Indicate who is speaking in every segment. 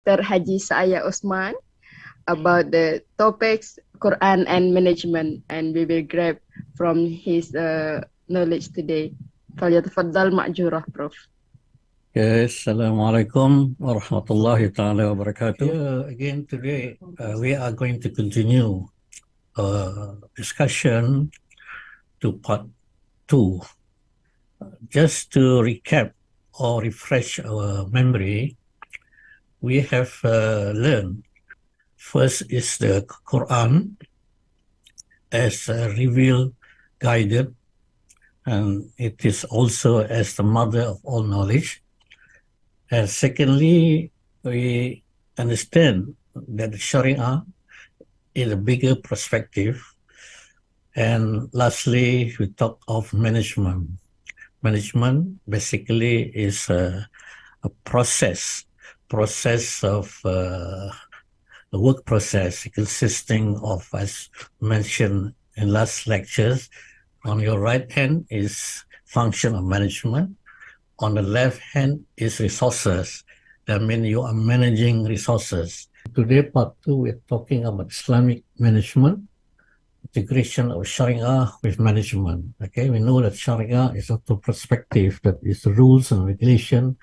Speaker 1: Dr. Haji Saya Osman about the topics Quran and management, and we will grab from his knowledge today. فليتفضل مأجورة, Prof.
Speaker 2: Yes, Assalamualaikum warahmatullahi ta'ala wabarakatuh. Again today, we are going to continue discussion to part 2. Just to recap or refresh our memory, we have learned first is the Quran as revealed, guided, and it is also as the mother of all knowledge. And secondly, we understand that the Sharia is a bigger perspective. And lastly, we talk of management. Management basically is a process of a work process consisting of, as mentioned in last lectures, on your right hand is function of management. On the left hand is resources. That means you are managing resources. Today, part 2, we're talking about Islamic management, integration of Sharia with management. Okay, we know that Sharia is a perspective, that is rules and regulation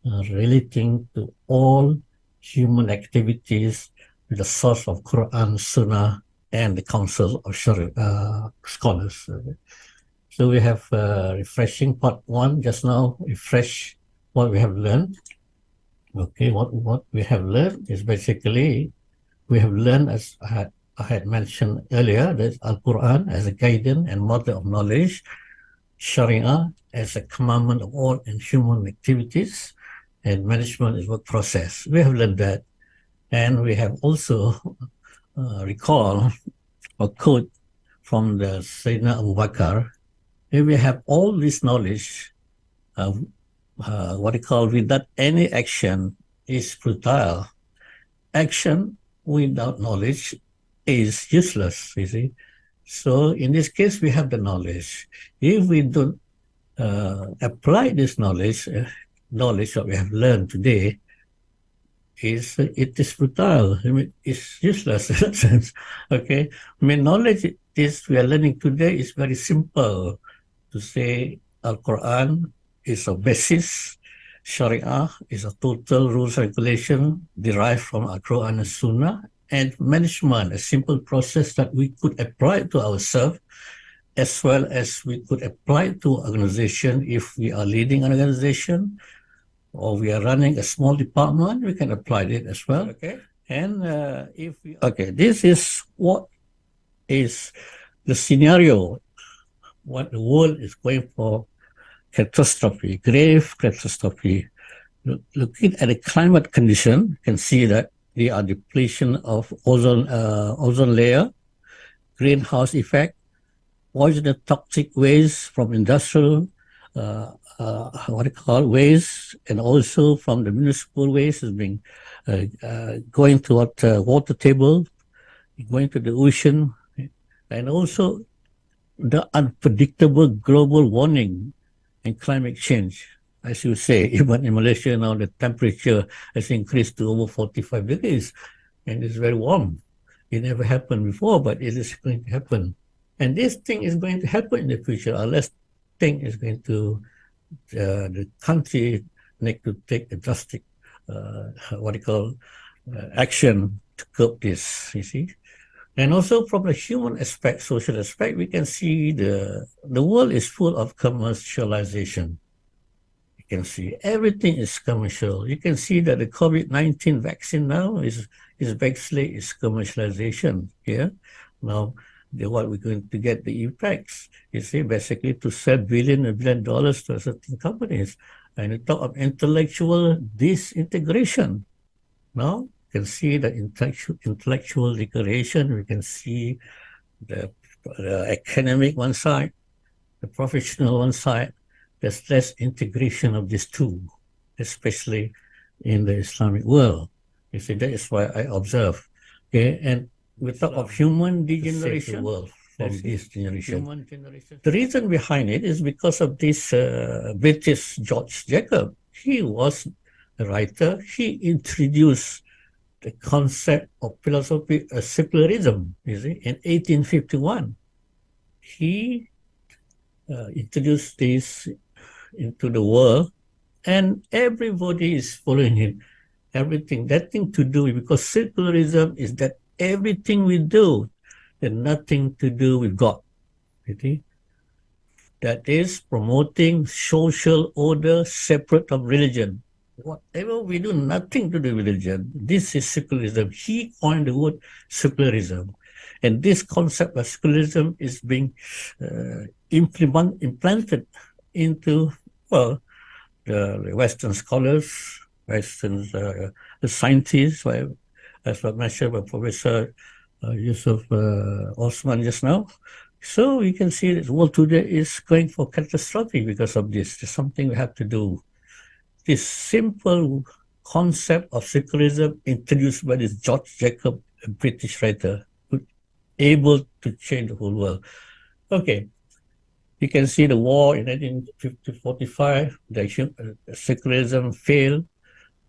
Speaker 2: relating to all human activities with the source of Quran, Sunnah, and the Council of Sharia scholars. So we have refreshing part 1 just now, refresh what we have learned. Okay, what we have learned is basically, we have learned, as I had mentioned earlier, that Al-Quran as a guidance and mother of knowledge, Sharia as a commandment of all in human activities, and management is work process. We have learned that. And we have also recall a quote from the Sayyidina Abu Bakr. If we have all this knowledge, without any action is futile. Action without knowledge is useless, you see. So in this case, we have the knowledge. If we don't apply this knowledge that we have learned today, it is futile. I mean, it's useless in that sense. Okay, I mean, knowledge we are learning today is very simple. To say Al-Quran is a basis, Sharia is a total rules regulation derived from Al-Quran and Sunnah, and management, a simple process that we could apply to ourselves, as well as we could apply to organization. If we are leading an organization or we are running a small department, we can apply it as well. Okay, and this is what is the scenario. What the world is going for, catastrophe, grave catastrophe. Looking at the climate condition, you can see that there are depletion of ozone layer, greenhouse effect, poisonous toxic waste from industrial waste, and also from the municipal waste is being going toward water table, going to the ocean, and also the unpredictable global warming and climate change. As you say, even in Malaysia now, the temperature has increased to over 45 degrees, and it's very warm. It never happened before, but it is going to happen. And this thing is going to happen in the future, unless thing is going to, the country need to take a drastic, action to curb this, you see. And also from the human aspect, social aspect, we can see the world is full of commercialization. You can see everything is commercial. You can see that the COVID-19 vaccine now is basically is commercialization. Yeah, now what we're going to get the effects. You see, basically to sell $1 billion to certain companies, and you talk of intellectual disintegration. Now you can see the intellectual degradation. We can see the academic one side, the professional one side. There's less integration of these two, especially in the Islamic world. You see, that is why I observe. Okay, and we talk of human degeneration from this generation. The reason behind it is because of this British George Jacob. He was a writer, he introduced the concept of philosophy of secularism, you see, in 1851. He introduced this into the world, and everybody is following him. Everything, that thing to do, because secularism is that everything we do and nothing to do with God. You see? That is promoting social order separate of religion. Whatever we do, nothing to do with religion. This is secularism. He coined the word secularism. And this concept of secularism is being implanted into, well, the Western scholars, Western scientists, as I mentioned by Professor Yusuf Osman just now. So we can see that the world today is going for catastrophe because of this. There's something we have to do. This simple concept of secularism introduced by this George Jacob, a British writer, able to change the whole world. Okay, you can see the war in 1945, the secularism failed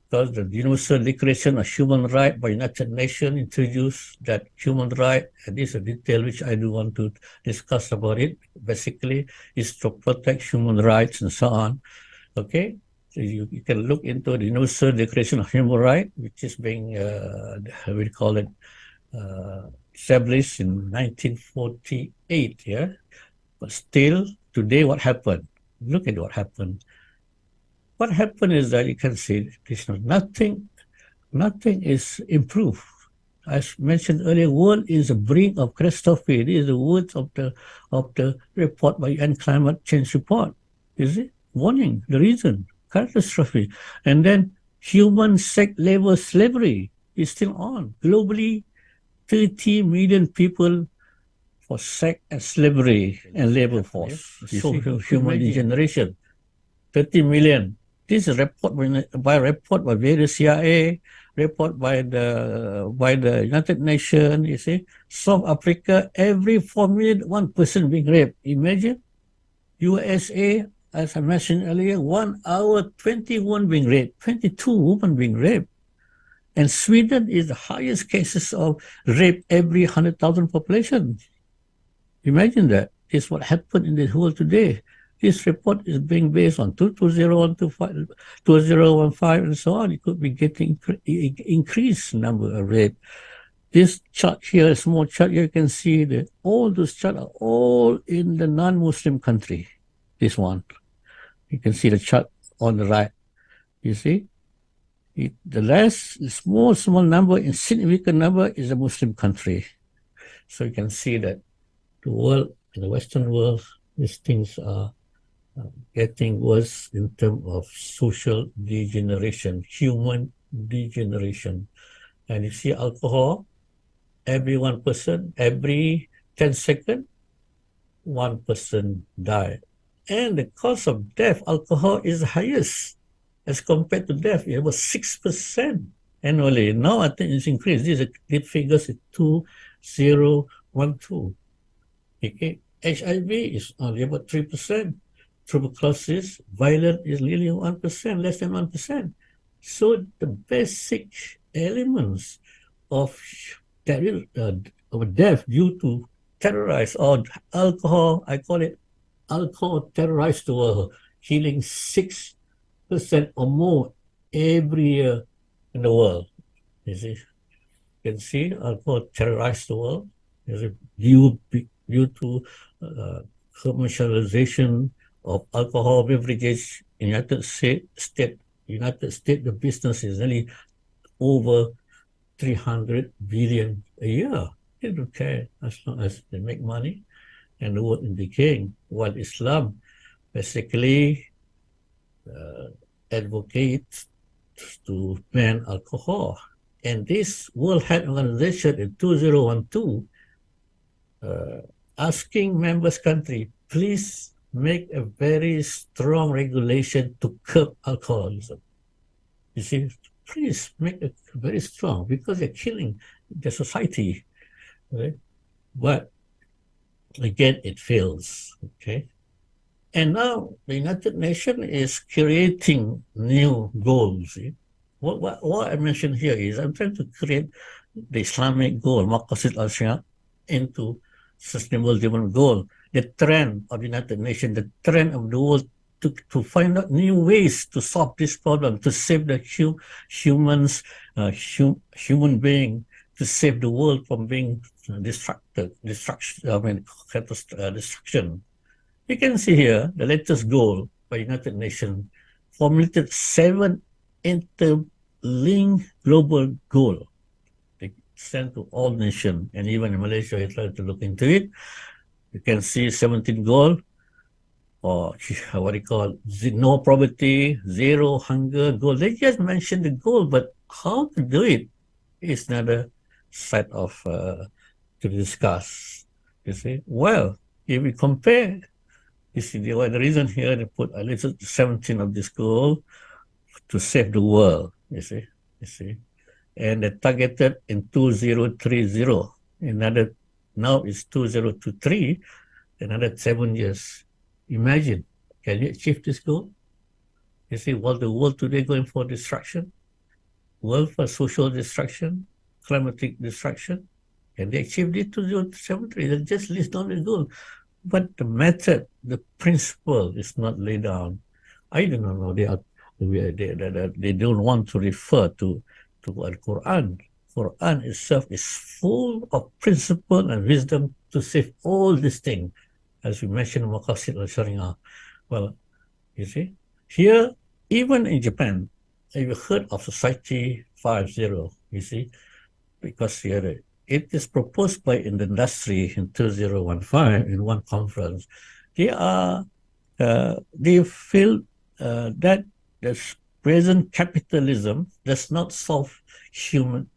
Speaker 2: because the Universal Declaration of Human Rights by United Nations introduced that human right, and this is a detail which I do want to discuss about it, basically is to protect human rights and so on. Okay, so you can look into the Universal Declaration of Human Rights, which is being, we call it, established in 1948, yeah? But still, today what happened? Look at what happened. What happened is that you can see nothing is improved. As mentioned earlier, world is the brink of catastrophe. These are the words of the report by UN Climate Change Report. Is it? Warning, the reason, catastrophe. And then human sex labor slavery is still on. Globally, 30 million people for sex and slavery and labor force. So human degeneration, 30 million. This is a report by various CIA, report by the United Nations. You see, South Africa, every 4 million, 1% being raped. Imagine, USA, as I mentioned earlier, 1 hour 21 being raped, 22 women being raped, and Sweden is the highest cases of rape every 100,000 population. Imagine that. This is what happened in the world today. This report is being based on 2015, and so on. It could be getting increased number of rape. This chart here, a small chart here, you can see that all those charts are all in the non-Muslim country. This one. You can see the chart on the right. You see? The small number, insignificant number is a Muslim country. So you can see that the world, in the Western world, these things are getting worse in terms of social degeneration, human degeneration. And you see alcohol, every 1%, every 10 seconds, 1 person die. And the cause of death, alcohol is the highest as compared to death. It was 6% annually. Now I think it's increased. These figures is 2012. Okay. HIV is only about 3%. Tuberculosis, violence is nearly 1%, less than 1%. So the basic elements of death due to terrorize or alcohol, I call it alcohol terrorized the world, killing 6% or more every year in the world. You see, you can see alcohol terrorized the world. Due to commercialization of alcohol beverages in United States, the business is nearly over 300 billion a year. They don't care as long as they make money and the world is decaying. While Islam basically advocates to ban alcohol. And this World Health Organization in 2012 asking members country, please make a very strong regulation to curb alcoholism. You see, please make it very strong because they're killing the society. Right? But again, it fails. Okay. And now the United Nations is creating new goals. See? What I mentioned here is I'm trying to create the Islamic goal, Maqasid al-Sharia, into sustainable development goal. The trend of the United Nations, the trend of the world to find out new ways to solve this problem, to save the humans, human being, to save the world from being destruction. You can see here the latest goal by United Nations formulated 7 interlinked global goals. They sent to all nations, and even in Malaysia, I tried to look into it. You can see 17 goal, or what you call no poverty, zero hunger goal. They just mentioned the goal, but how to do it is another set of to discuss. You see, well, if we compare, you see the reason here they put at least 17 of this goal to save the world. You see, and they targeted in 2030. Another now it's 2023. Another 7 years. Imagine, can you achieve this goal? You see, while the world today going for destruction, world for social destruction, climatic destruction, can they achieve it to 2073? They just list down the goal. But the method, the principle is not laid down. I don't know. They don't want to refer to Al Quran. Quran itself is full of principle and wisdom to save all these things, as we mentioned, Maqasid al-Shariah. Well, you see, here, even in Japan, have you heard of Society 50? You see, because here it is proposed by in the industry in 2015 in one conference. They feel that the present capitalism does not solve human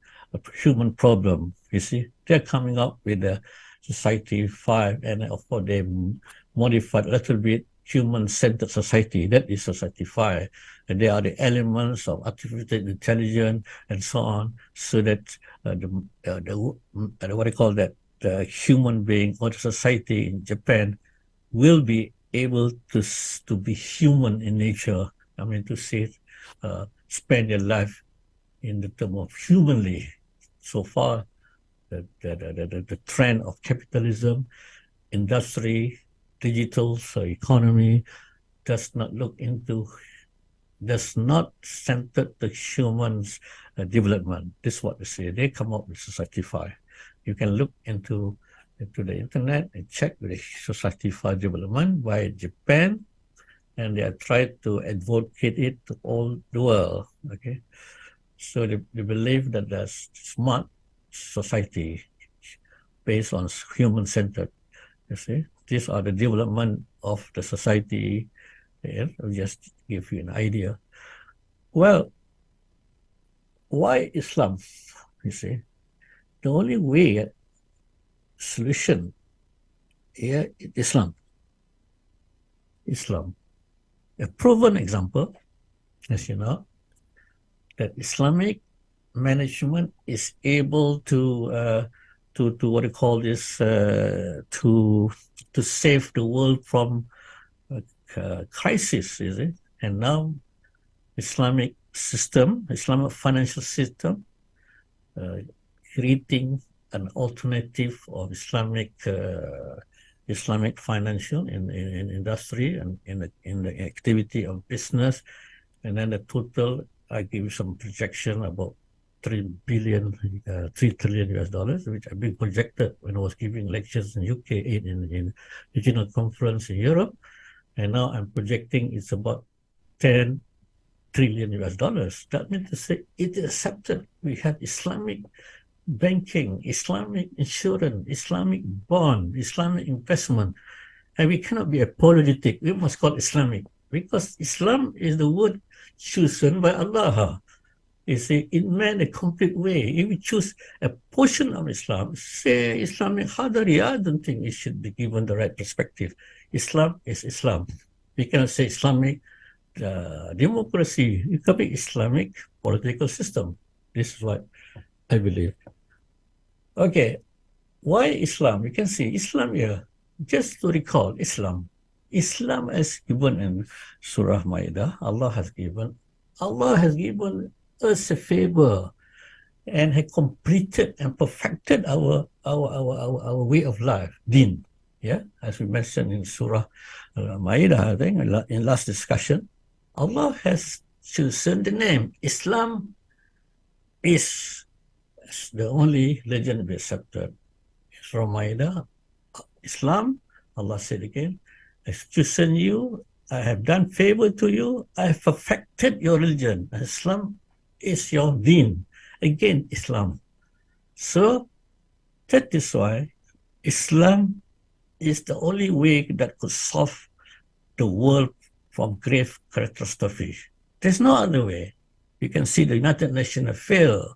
Speaker 2: problem. You see, they're coming up with the Society 5, and of course they modified a little bit human-centered society. That is Society 5. And there are the elements of artificial intelligence and so on, so that what I call that, the human being or the society in Japan will be able to be human in nature. I mean, to say, spend your life in the term of humanly. So far, the trend of capitalism, industry, digital economy does not center the human's development. This is what they say. They come up with Society 5. You can look into the internet and check the Society 5 development by Japan, and they are trying to advocate it to all the world. Okay, so they believe that the smart society based on human-centered. You see, these are the development of the society. I'll just give you an idea. Well, why Islam? You see, the only way solution here is Islam. Islam, a proven example, as you know, that Islamic management is able to what do you call this, to save the world from crisis, is it? And now Islamic system, Islamic financial system, creating an alternative of Islamic financial in industry and in the activity of business, and then the total, I give you some projection about $3 trillion US dollars, which I've been projected when I was giving lectures in UK, in regional conference in Europe, and now I'm projecting it's about 10 trillion US dollars. That means to say it is accepted. We have Islamic banking, Islamic insurance, Islamic bond, Islamic investment, and we cannot be apologetic. We must call Islamic because Islam is the word chosen by Allah. You see, it meant a complete way. If we choose a portion of Islam, say Islamic Hadari, I don't think it should be given the right perspective. Islam is Islam. We cannot say Islamic democracy. It could be Islamic political system. This is what I believe. Okay, why Islam? You can see Islam here. Just to recall, Islam Islam has given in Surah Ma'idah, Allah has given us a favor and has completed and perfected our way of life, Deen. Yeah, as we mentioned in Surah Ma'idah, I think, in last discussion, Allah has chosen the name. Islam is the only religion to be accepted. Surah Ma'idah, Islam, Allah said again, I've chosen you, I have done favor to you, I have perfected your religion. Islam is your deen. Again, Islam. So that is why Islam is the only way that could solve the world from grave catastrophe. There's no other way. You can see the United Nations have failed.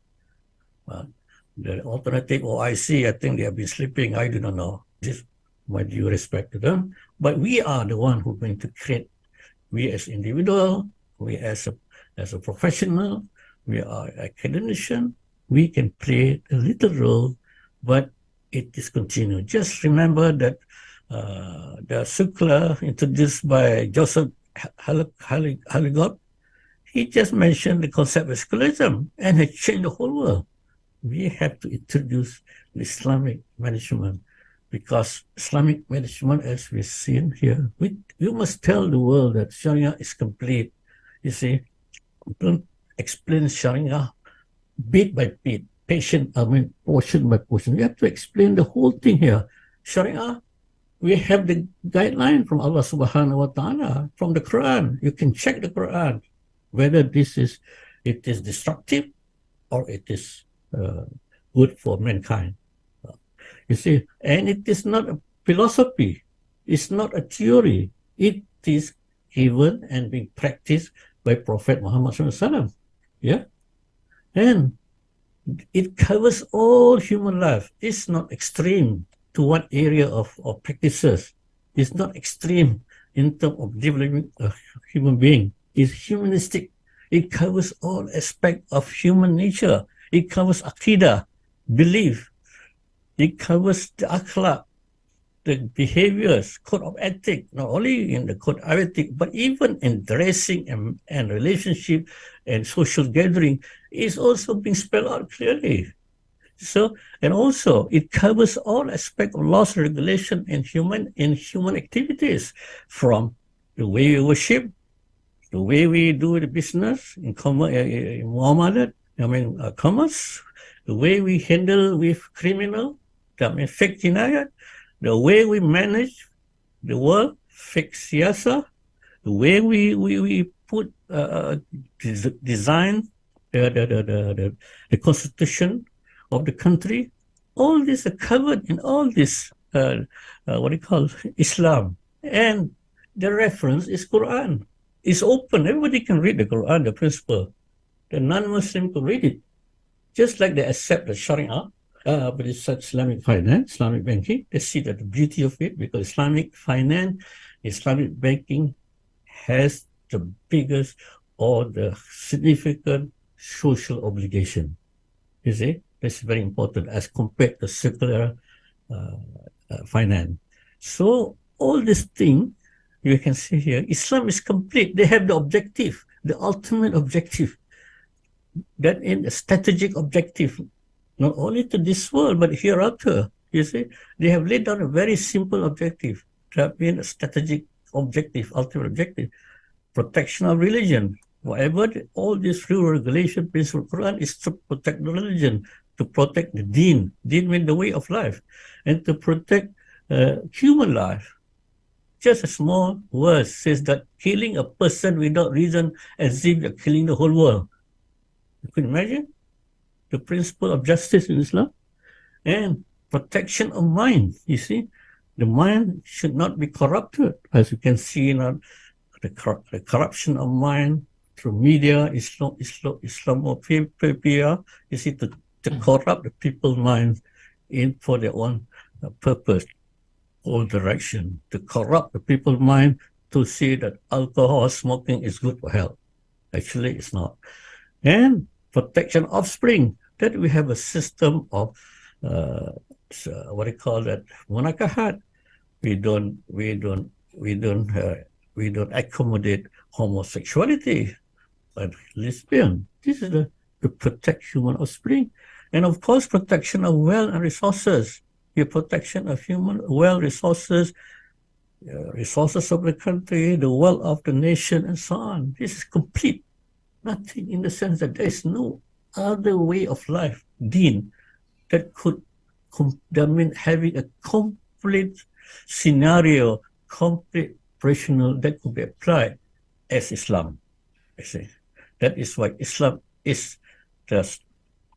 Speaker 2: The alternative OIC, I think they have been sleeping. I do not know. This, my due respect to them. But we are the one who are going to create. We as individual, we as a professional, we are academician. We can play a little role, but it is continued. Just remember that the circular introduced by Joseph Halligot, he just mentioned the concept of secularism and it changed the whole world. We have to introduce the Islamic management because Islamic management, as we've seen here, we must tell the world that Sharia is complete. You see, don't explain Sharia bit by bit, portion by portion. We have to explain the whole thing here. Sharia, we have the guideline from Allah subhanahu wa ta'ala, from the Quran. You can check the Quran, whether it is destructive or it is good for mankind. You see, and it is not a philosophy. It's not a theory. It is given and being practiced by Prophet Muhammad SAW. Yeah? And it covers all human life. It's not extreme to one area of practices. It's not extreme in terms of developing a human being. It's humanistic. It covers all aspects of human nature. It covers aqidah, belief. It covers the akhlaq, the behaviors, code of ethics, not only in the code of ethics, but even in dressing and relationship and social gathering is also being spelled out clearly. So, and also it covers all aspects of laws, regulation, and human activities, from the way we worship, the way we do the business in muamalat, commerce, the way we handle with criminal, fake jinayat, the way we manage the world, fake siyasa, the way we put design the constitution of the country. All this are covered in all this Islam, and the reference is Quran. It's open. Everybody can read the Quran, the principle. The non-Muslim can read it, just like they accept the Sharia. But it's such Islamic finance, Islamic banking. They see that the beauty of it, because Islamic finance, Islamic banking has the biggest or the significant social obligation. You see, that's very important as compared to secular finance. So all this thing, you can see here, Islam is complete. They have the objective, the ultimate objective, that in a strategic objective, not only to this world, but hereafter. You see, they have laid down a very simple objective, that being a strategic objective, ultimate objective, protection of religion. Whatever all these rule, regulation, principle, Quran is to protect the religion, to protect the deen. Deen means the way of life, and to protect human life. Just a small verse says that killing a person without reason as if you're killing the whole world. You can imagine the principle of justice in Islam, and protection of mind. You see, the mind should not be corrupted, as you can see in the corruption of mind through media, Islamophobia. You see, to corrupt the people's minds for their own purpose, all direction, to corrupt the people's mind to see that alcohol smoking is good for health. Actually, it's not. And protection of offspring, that we have a system of munakahat. We don't we don't accommodate homosexuality, but lesbian. This is to protect human offspring, and of course, protection of wealth and resources. The protection of human wealth, resources, resources of the country, the wealth of the nation, and so on. This is complete. Nothing in the sense that there is no other way of life, deen, that could mean having a complete scenario, complete operational that could be applied as Islam. I say that is why Islam is the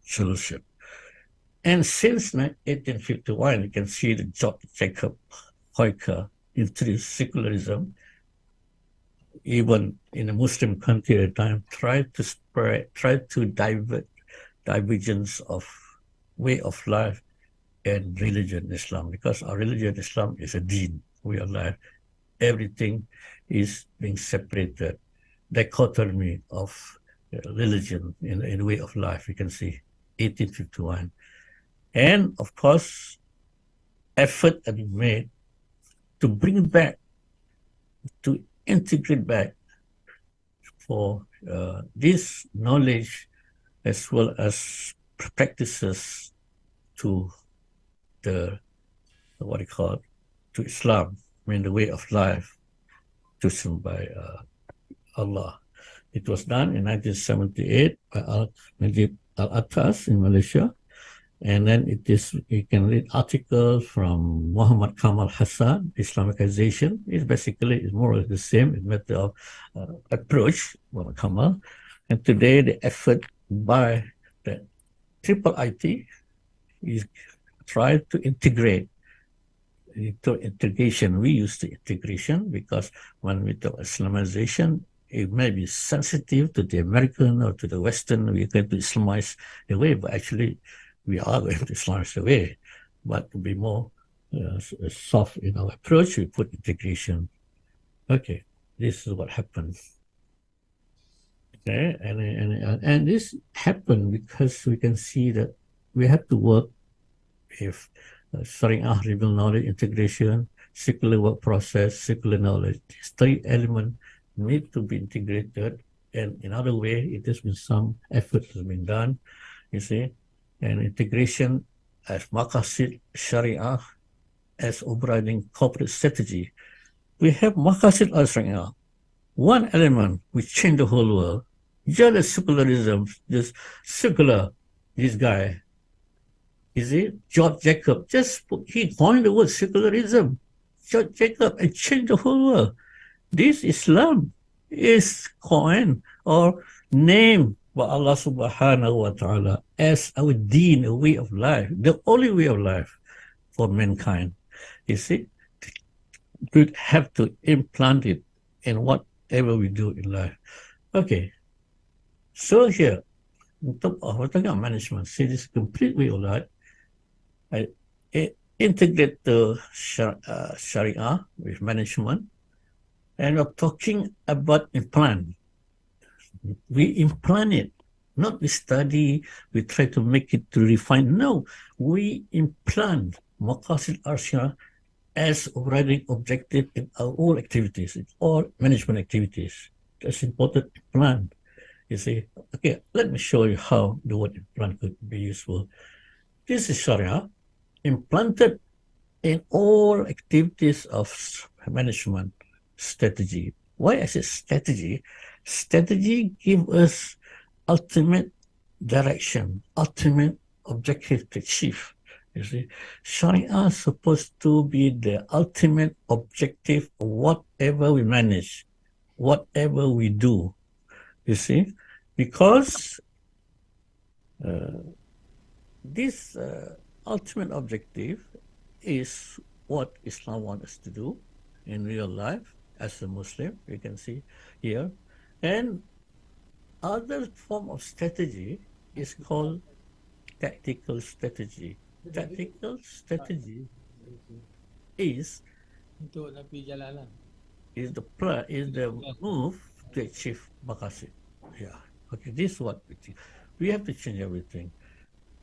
Speaker 2: solution. And since 1851, you can see the George Jacob Hoyker introduced secularism, even in a Muslim country at the time, tried to divert divergence of way of life and religion Islam, because our religion Islam is a deen, way of life. Everything is being separated, dichotomy of religion in a way of life. You can see 1851. And of course, effort had been made to bring back, to integrate back for this knowledge as well as practices to the, what you call it, to Islam, I mean the way of life chosen by Allah. It was done in 1978 by Najib Al-Attas in Malaysia. And then you can read articles from Muhammad Kamal Hassan, Islamicization. It's basically more or less the same method of approach, Muhammad Kamal. And today the effort by the IIIT is try to integrate. Integration, we use the integration because when we talk Islamization, it may be sensitive to the American or to the Western. We're going to Islamize the way, but actually we are going to Islamize the way. But to be more soft in our approach, we put integration. Okay, this is what happened. Okay, and this happened because we can see that we have to work with Shariah revealed knowledge integration, secular work process, secular knowledge. These three elements need to be integrated, and in other way, it has been some effort has been done, you see, and integration as Maqasid Shariah as overriding corporate strategy. We have Maqasid al-Shariah, one element which changed the whole world. Jealous secularism, this guy, is it George Jacob? He coined the word secularism, George Jacob, and changed the whole world. This Islam is coined or named by Allah subhanahu wa ta'ala as our deen, a way of life, the only way of life for mankind. You see, we have to implant it in whatever we do in life. Okay, so here, we're talking about management. See, this complete way of life. I integrate the Sharia with management, and we're talking about implant. We implant it, not we study, we try to make it to refine. No, we implant Maqasid al-Sharia as overriding objective in our all activities, in all management activities. That's important, implant. You see, okay, let me show you how the word implant could be useful. This is Sharia, implanted in all activities of management strategy. Why I say strategy? Strategy gives us ultimate direction, ultimate objective to achieve. You see, Sharia is supposed to be the ultimate objective of whatever we manage, whatever we do. You see, because this ultimate objective is what Islam wants us to do in real life as a Muslim, you can see here. And other form of strategy is called tactical strategy. Tactical strategy is the move to achieve maqasid. Yeah. Okay, this is what we think. We have to change everything.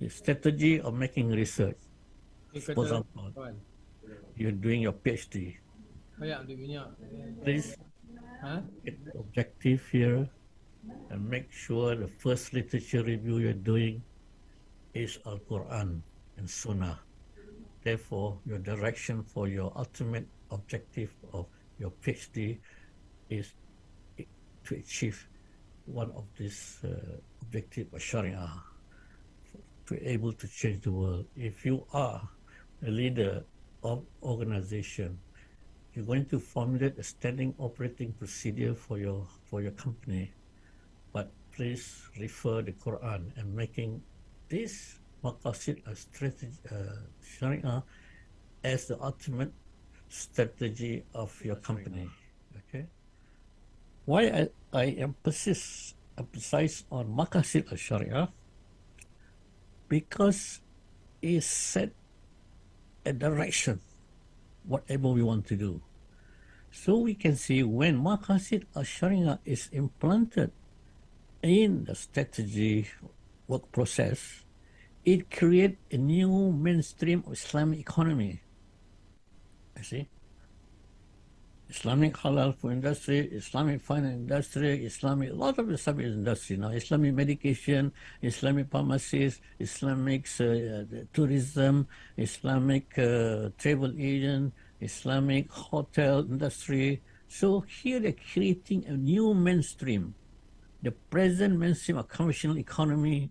Speaker 2: The strategy of making research. For example, you're doing your PhD. Please get the objective here and make sure the first literature review you're doing is Al-Quran and Sunnah. Therefore, your direction for your ultimate objective of your PhD is to achieve one of these objectives of Sharia, to be able to change the world. If you are a leader of organization, you're going to formulate a standing operating procedure for your company, but please refer the Quran and making this maqasid Sharia as the ultimate strategy of your company. Okay. Why I emphasize on maqasid al-Sharia? Because it set a direction, whatever we want to do. So we can see when maqasid al-Sharia is implanted in the strategy work process, it creates a new mainstream of Islamic economy. I see. Islamic halal food industry, Islamic finance industry, Islamic, a lot of Islamic industry now, Islamic medication, Islamic pharmacies, Islamic tourism, Islamic travel agent, Islamic hotel industry. So here they're creating a new mainstream. The present mainstream of conventional economy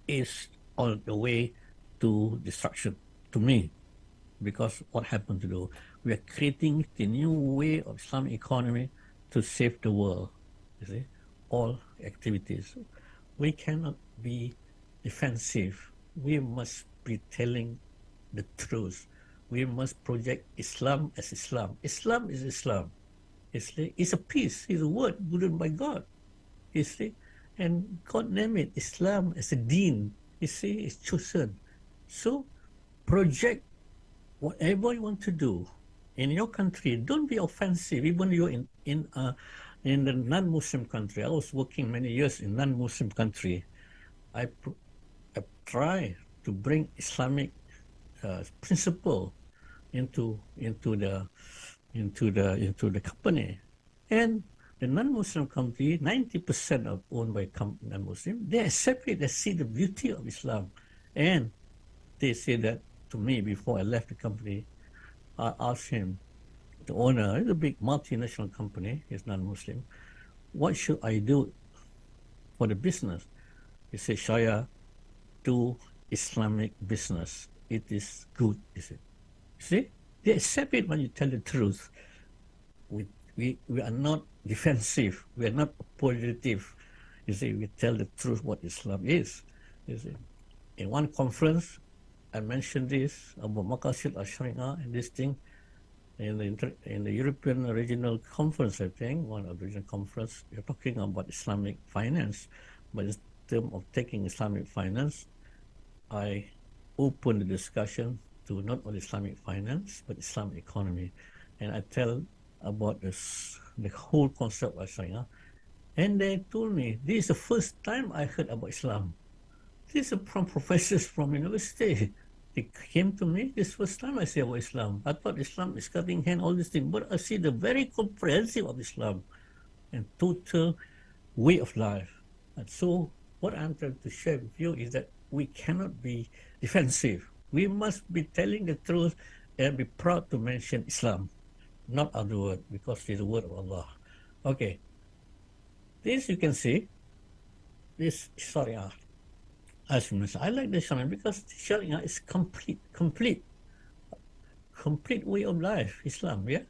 Speaker 2: is on the way to destruction, to me, because what happened to do? We are creating the new way of Islamic economy to save the world. You see, all activities. We cannot be defensive. We must be telling the truth. We must project Islam as Islam. Islam is Islam. You see, it's a peace. It's a word given by God. You see, and God named it Islam as a deen. You see, it's chosen. So project whatever you want to do in your country. Don't be offensive, even you're in the non-Muslim country. I was working many years in non-Muslim country. I try to bring Islamic principle into the company, and the non-Muslim country, 90% are owned by non-Muslim. They accept it. They see the beauty of Islam, and they say that to me before I left the company. I asked him, the owner, it's a big multinational company, he's non-Muslim, what should I do for the business? He said, Shaya, do Islamic business. It is good, he said. See, they accept it when you tell the truth. We are not defensive. We are not positive. You see, we tell the truth what Islam is. You see, in one conference, I mentioned this about maqasid al-Sharia and this thing in the European Regional Conference, I think, one of the regional conference. You're talking about Islamic finance, but in terms of taking Islamic finance, I opened the discussion to not only Islamic finance but Islamic economy, and I tell about the whole concept of Sharia, and they told me this is the first time I heard about Islam. These are from professors from university. They came to me, this first time I say about Islam. I thought Islam is cutting hand, all these things, but I see the very comprehensive of Islam and total way of life. And so what I'm trying to share with you is that we cannot be defensive. We must be telling the truth and be proud to mention Islam, not other word, because it's the word of Allah. Okay. This you can see, this Sharia. As you mentioned, I like the Sharia because Sharia is complete way of life, Islam, yeah?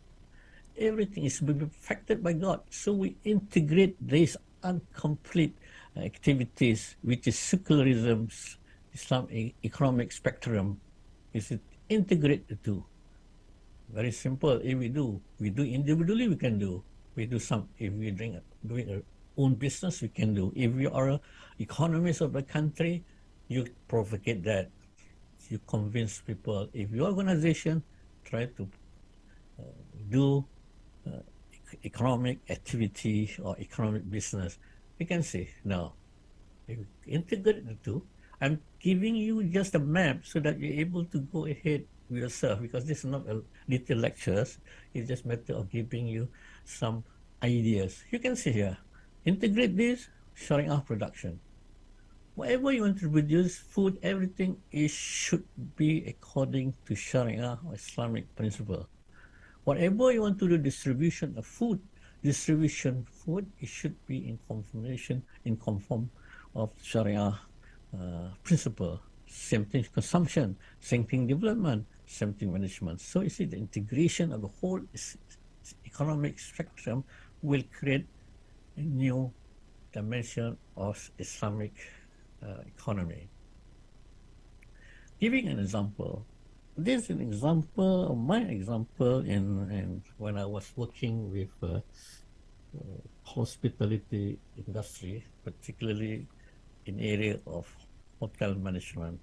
Speaker 2: Everything is perfected by God. So we integrate these incomplete activities, which is secularism, Islam economic spectrum, is it integrate the two. Very simple. If we do individually, we can do. We do some, if we doing our own business, we can do. If we are economists of the country, you provocate that. You convince people. If your organization try to do economic activity or economic business, you can say, no, you integrate the two. I'm giving you just a map so that you're able to go ahead we will serve, because this is not a little lectures. It's just a matter of giving you some ideas. You can see here, integrate this, SHAYA'A production. Whatever you want to produce, food, everything should be according to Shariah or Islamic principle. Whatever you want to do, distribution of food, it should be in conform of Shariah principle. Same thing consumption, same thing development, same thing management. So you see, the integration of the whole economic spectrum will create a new dimension of Islamic economy. Giving an example, this is an example, my example in when I was working with hospitality industry, particularly in area of hotel management.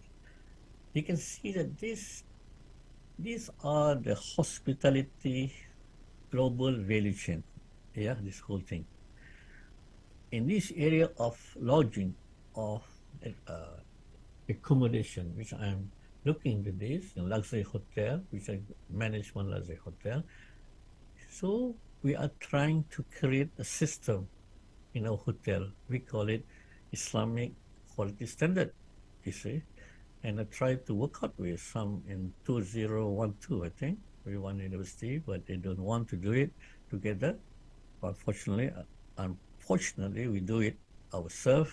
Speaker 2: You can see that these are the hospitality global value chain. Yeah, this whole thing. In this area of lodging, of accommodation, which I'm looking into this, in luxury hotel, which I manage one luxury hotel. So we are trying to create a system in our hotel. We call it Islamic quality standard, you see. And I tried to work out with some in 2012, I think, with one university, but they don't want to do it together. Unfortunately, we do it ourselves,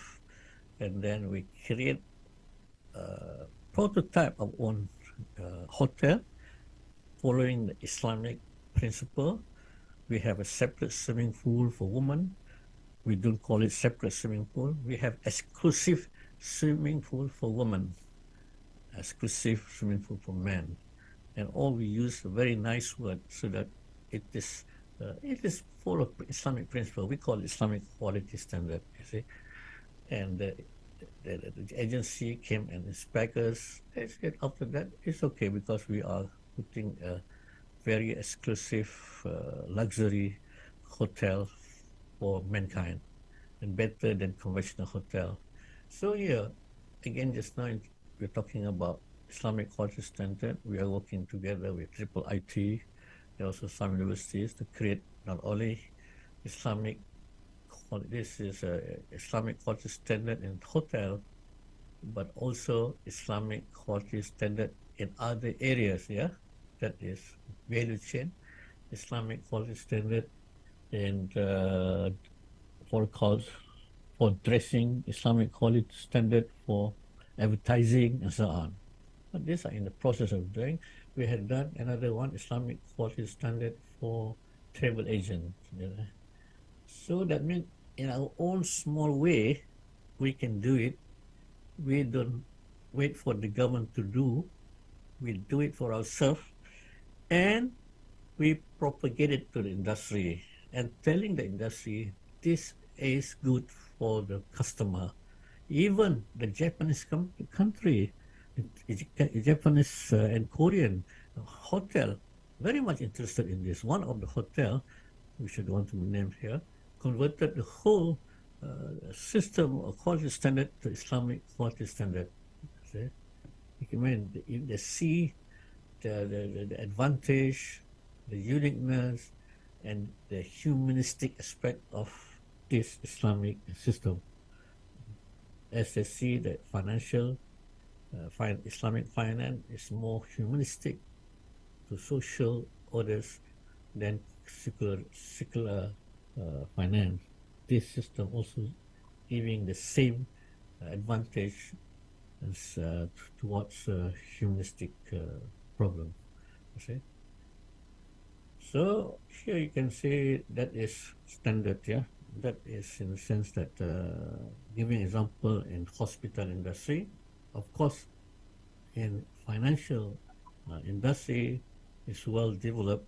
Speaker 2: and then we create a prototype of one hotel following the Islamic principle. We have a separate swimming pool for women. We don't call it separate swimming pool. We have exclusive swimming pool for women, exclusive swimming pool for men. And all we use a very nice word so that it is full of Islamic principle. We call it Islamic quality standard, you see. And the agency came and inspect us. They said after that, it's okay because we are putting a very exclusive luxury hotel for mankind and better than conventional hotel. So here, again, just now we're talking about Islamic quality standard. We are working together with IIIT and also some universities to create not only Islamic quality standard in hotel, but also Islamic quality standard in other areas. Yeah, that is value chain, Islamic quality standard, and for dressing, Islamic quality standard for advertising, and so on. But these are in the process of doing. We had done another one, Islamic quality standard for travel agents. You know? So that means in our own small way, we can do it. We don't wait for the government to do. We do it for ourselves, and we propagate it to the industry and telling the industry this is good for the customer. Even the Japanese country, Japanese and Korean hotel, very much interested in this. One of the hotel, we should want to name here, converted the whole system of quality standard to Islamic quality standard. See? I mean, they see the advantage, the uniqueness, and the humanistic aspect of this Islamic system. As they see that Islamic finance is more humanistic to social orders than secular finance. This system also giving the same advantage as towards humanistic problem. You see? So here you can see that is standard, yeah. That is in the sense that giving example in hospital industry, of course, in financial industry is well developed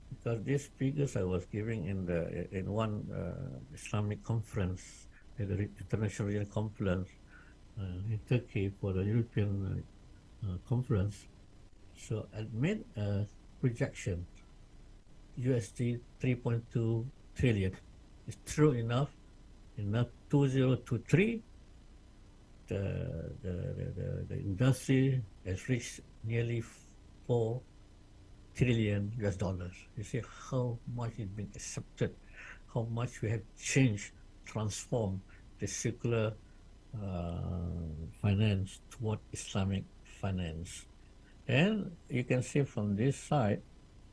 Speaker 2: because these figures I was giving in one Islamic conference, the international conference in Turkey for the European conference. So I made a projection, USD 3.2 trillion. It's true enough. In 2023, the industry has reached nearly 4 trillion US dollars. You see how much is being accepted, how much we have changed, transformed the secular finance toward Islamic finance. And you can see from this side,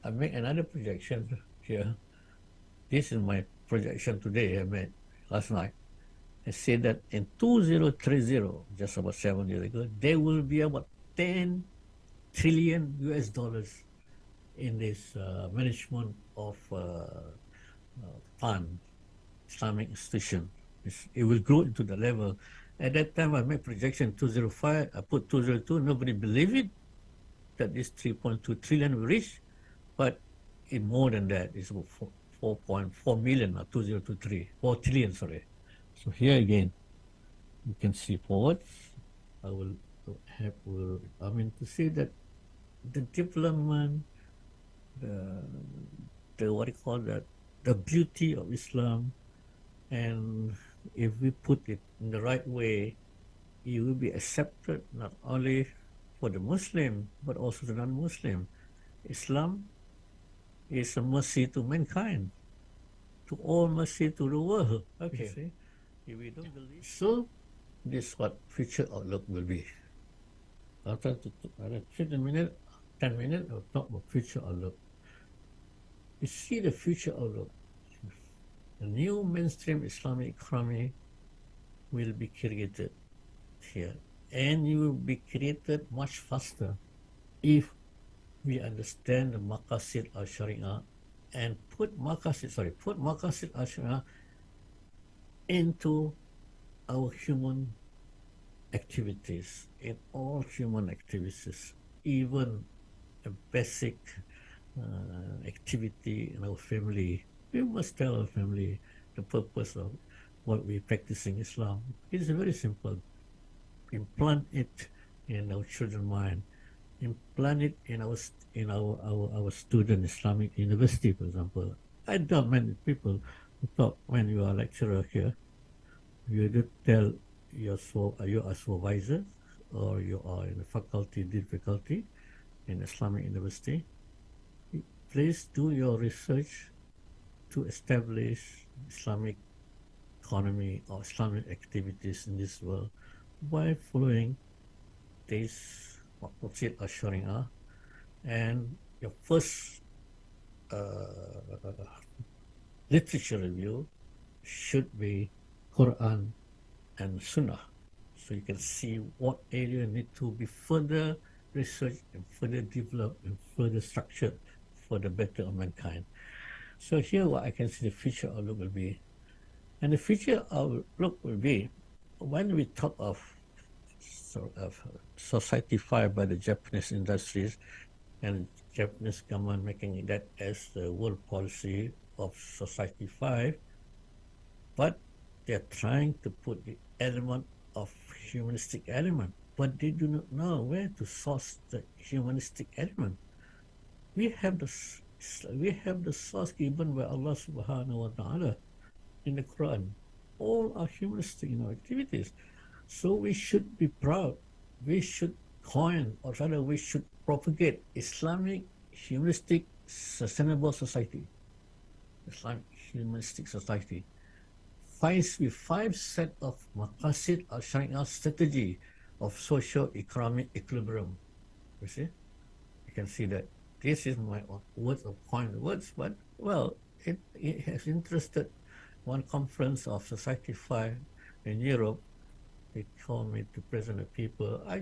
Speaker 2: I make another projection here. This is my projection today I made last night. I said that in 2030, just about 7 years ago, there will be about 10 trillion US dollars in this management of fund, Islamic institution. It will grow into the level. At that time, I made projection 205, I put 202, nobody believed it, that this 3.2 trillion will reach, but it's more than that. It's about 4.4 million, or 2023, 4 trillion, sorry. So here again, you can see forward. I mean to say that the development, the what do you call that, the beauty of Islam, and if we put it in the right way, it will be accepted not only for the Muslim, but also the non-Muslim. Islam is a mercy to mankind, to all mercy to the world. Okay. See? If we don't believe, so this is what future outlook will be. After 10 minutes, I'll talk about future outlook. You see the future outlook. A new mainstream Islamic economy will be created here, and it will be created much faster if we understand the maqasid al-Shariah and put maqasid al-Shariah into our human activities, in all human activities, even a basic activity in our family. We must tell our family the purpose of what we practice in Islam. It's very simple. Implant it in our children's mind. Implant it in our student Islamic university, for example. I doubt many people who thought when you are a lecturer here, you do tell you are a supervisor, or you are in the faculty, dean faculty in Islamic university. Please do your research to establish Islamic economy or Islamic activities in this world by following this maqasid al-Shariah, and your first literature review should be Quran and Sunnah, so you can see what area need to be further researched and further developed and further structured for the better of mankind. So here what I can see the future outlook will be. And the future outlook will be, when we talk of Society 5 by the Japanese industries and Japanese government making that as the world policy of Society 5, but they're trying to put the element of humanistic element, but they do not know where to source the humanistic element. We have the source given by Allah subhanahu wa ta'ala in the Quran. All are humanistic in our activities. So we should be proud. We should coin, or rather we should propagate Islamic humanistic sustainable society. Islamic humanistic society. With 5 set of maqasid al-Shariah strategy of socio-economic equilibrium. You see? You can see that. This is my words of coined words, but well, it has interested one conference of Society 5 in Europe. They called me to present the people. I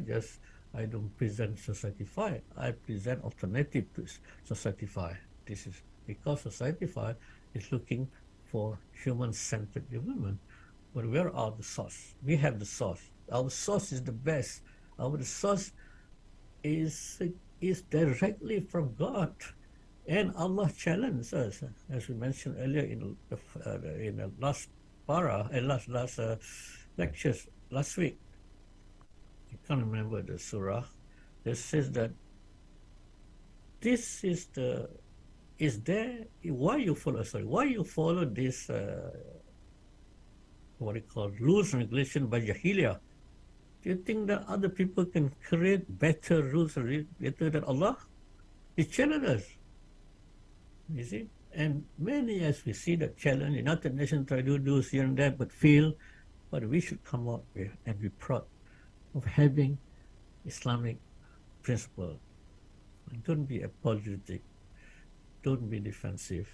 Speaker 2: don't present Society 5. I present alternative to Society 5. This is because Society 5 is looking for human-centered development. But where are the source? We have the source. Our source is the best. Our source is directly from God, and Allah challenged us, as we mentioned earlier in the last lectures last week. I can't remember the surah. It says that this is why you follow this what you call rules and regulation by Jahiliyyah. Do you think that other people can create better rules better than Allah? It challenges us, you see. And many as we see the challenge, United Nations try to do here and there, but fail. But we should come out with and be proud of having Islamic principle. And don't be apologetic. Don't be defensive.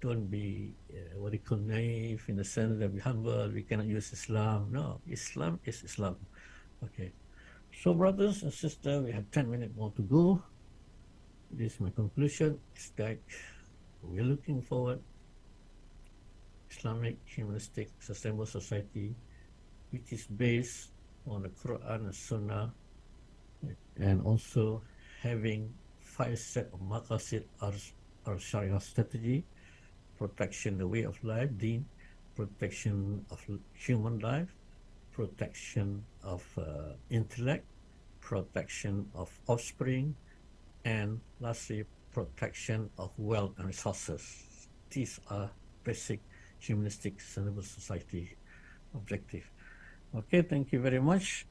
Speaker 2: Don't be what you call naive in the sense that we're humble, we cannot use Islam. No, Islam is Islam. Okay. So brothers and sisters, we have 10 minutes more to go. This is my conclusion. It's that we're looking forward Islamic humanistic sustainable society which is based on the Quran and Sunnah, and also having 5 set of maqasid or Sharia strategy, protection the way of life, deen, protection of human life, protection of intellect, protection of offspring, and lastly, protection of wealth and resources. These are basic humanistic sustainable society objective. Okay, thank you very much.